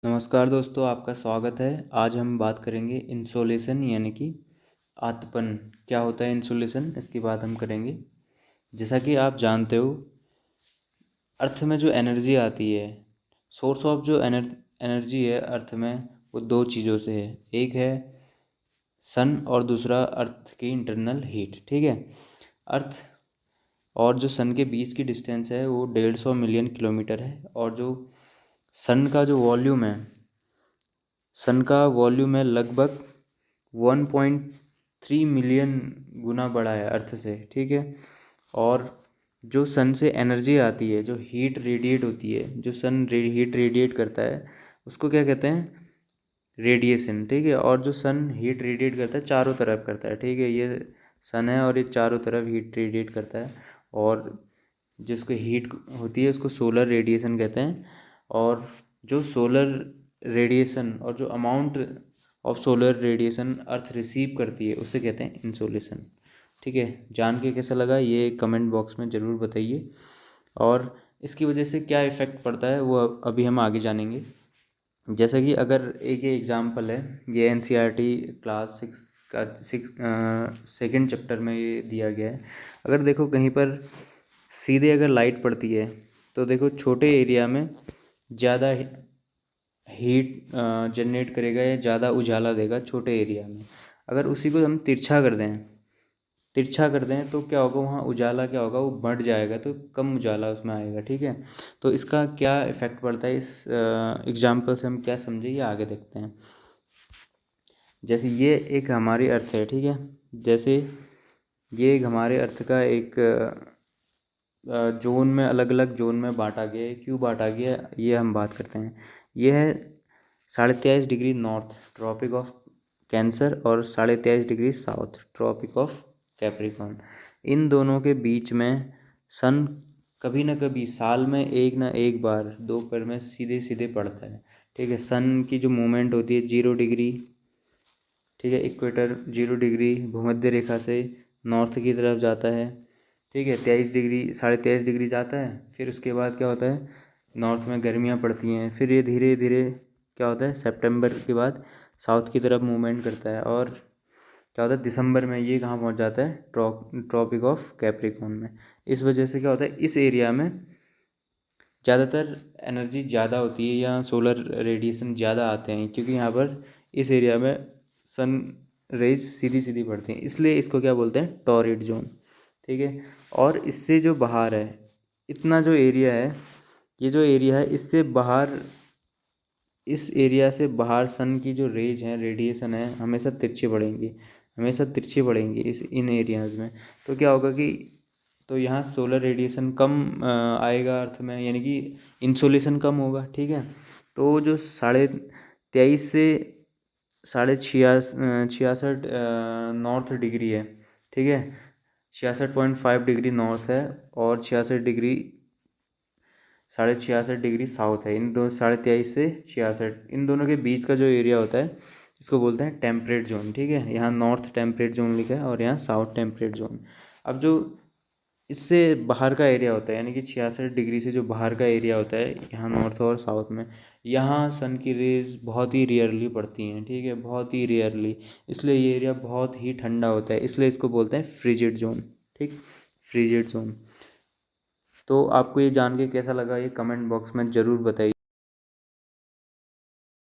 नमस्कार दोस्तों, आपका स्वागत है। आज हम बात करेंगे इंसोलेशन यानी कि आतपन। क्या होता है इंसोलेशन, इसकी बात हम करेंगे। जैसा कि आप जानते हो, अर्थ में जो एनर्जी आती है, सोर्स ऑफ जो एनर्जी है अर्थ में, वो दो चीज़ों से है। एक है सन और दूसरा अर्थ की इंटरनल हीट। ठीक है। अर्थ और जो सन के बीच की डिस्टेंस है वो 150 मिलियन किलोमीटर है। और जो सन का जो वॉल्यूम है, सन का वॉल्यूम है लगभग 1.3 मिलियन गुना बड़ा है अर्थ से। ठीक है। और जो सन से एनर्जी आती है, जो हीट रेडिएट होती है, जो सन हीट रेडिएट करता है, उसको क्या कहते हैं? रेडिएशन। ठीक है। और जो सन हीट रेडिएट करता है चारों तरफ करता है। ठीक है। ये सन है और ये चारों तरफ हीट रेडिएट करता है। और जिसको हीट होती है उसको सोलर रेडिएशन कहते हैं। और जो सोलर रेडिएशन और जो amount of solar radiation earth receive करती है उसे कहते हैं इंसोलेशन। ठीक है। जान के कैसा लगा ये कमेंट बॉक्स में ज़रूर बताइए। और इसकी वजह से क्या इफ़ेक्ट पड़ता है वो अभी हम आगे जानेंगे। जैसा कि अगर एक ये एग्ज़ाम्पल है, ये एनसीईआरटी क्लास 6 का सेकेंड चैप्टर में ये दिया गया है। अगर देखो कहीं पर सीधे अगर लाइट पड़ती है तो देखो छोटे एरिया में ज़्यादा हीट जनरेट करेगा या ज़्यादा उजाला देगा छोटे एरिया में। अगर उसी को हम तिरछा कर दें तो क्या होगा, वहाँ उजाला क्या होगा, वो बढ़ जाएगा, तो कम उजाला उसमें आएगा। ठीक है। तो इसका क्या इफ़ेक्ट पड़ता है, इस एग्जाम्पल से हम क्या समझे ये आगे देखते हैं। जैसे ये एक हमारी अर्थ है। ठीक है। जैसे ये एक हमारे अर्थ का एक जोन में, अलग अलग जोन में बांटा गया है। क्यों बांटा गया ये हम बात करते हैं। ये है 23.5 degree north tropic of Cancer और 23.5 degree south tropic of Capricorn. इन दोनों के बीच में सन कभी ना कभी साल में एक ना एक बार दोपहर में सीधे सीधे पड़ता है। ठीक है। सन की जो मूवमेंट होती है 0 डिग्री, ठीक है, इक्वेटर 0 डिग्री भूमध्य रेखा से नॉर्थ की तरफ जाता है। ठीक है। 23 डिग्री, 23.5 डिग्री जाता है। फिर उसके बाद क्या होता है, नॉर्थ में गर्मियाँ पड़ती हैं। फिर ये धीरे धीरे क्या होता है, सितंबर के बाद साउथ की तरफ मूवमेंट करता है। और क्या होता है, दिसंबर में ये कहाँ पहुँच जाता है, ट्रॉपिक ऑफ कैप्रिकॉर्न में। इस वजह से क्या होता है, इस एरिया में ज़्यादातर एनर्जी ज़्यादा होती है या सोलर रेडिएशन ज़्यादा आते हैं, क्योंकि यहाँ पर इस एरिया में सन रेज सीधी सीधी पड़ती हैं, इसलिए इसको क्या बोलते हैं, टॉरिड जोन। ठीक है। और इससे जो बाहर है, इतना जो एरिया है, ये जो एरिया है इससे बाहर, इस एरिया से बाहर सन की जो रेज हैं, रेडिएशन है, हमेशा तिरछी पड़ेंगी, हमेशा तिरछी पड़ेंगी इन एरियाज़ में। तो क्या होगा कि तो यहाँ सोलर रेडिएशन कम आएगा अर्थ में, यानी कि इंसोलेशन कम होगा। ठीक है। तो जो 23.5 से 66 नॉर्थ डिग्री है। ठीक है। 66.5 डिग्री नॉर्थ है और 66 डिग्री, 66.5 डिग्री साउथ है। इन दो 23.5 से 66, इन दोनों के बीच का जो एरिया होता है इसको बोलते हैं टेम्परेट जोन। ठीक है। यहाँ नॉर्थ टेम्परेट जोन लिखा है और यहाँ साउथ टेम्परेट जोन। अब जो इससे बाहर का एरिया होता है, यानी कि 66 डिग्री से जो बाहर का एरिया होता है यहाँ नॉर्थ और साउथ में, यहाँ सन की रेज बहुत ही रेयरली पड़ती हैं। ठीक है। बहुत ही रेयरली, इसलिए ये एरिया बहुत ही ठंडा होता है, इसलिए इसको बोलते हैं फ्रिजिड जोन। ठीक, फ्रिजिड जोन। तो आपको ये जान के कैसा लगा ये कमेंट बॉक्स में ज़रूर बताइए।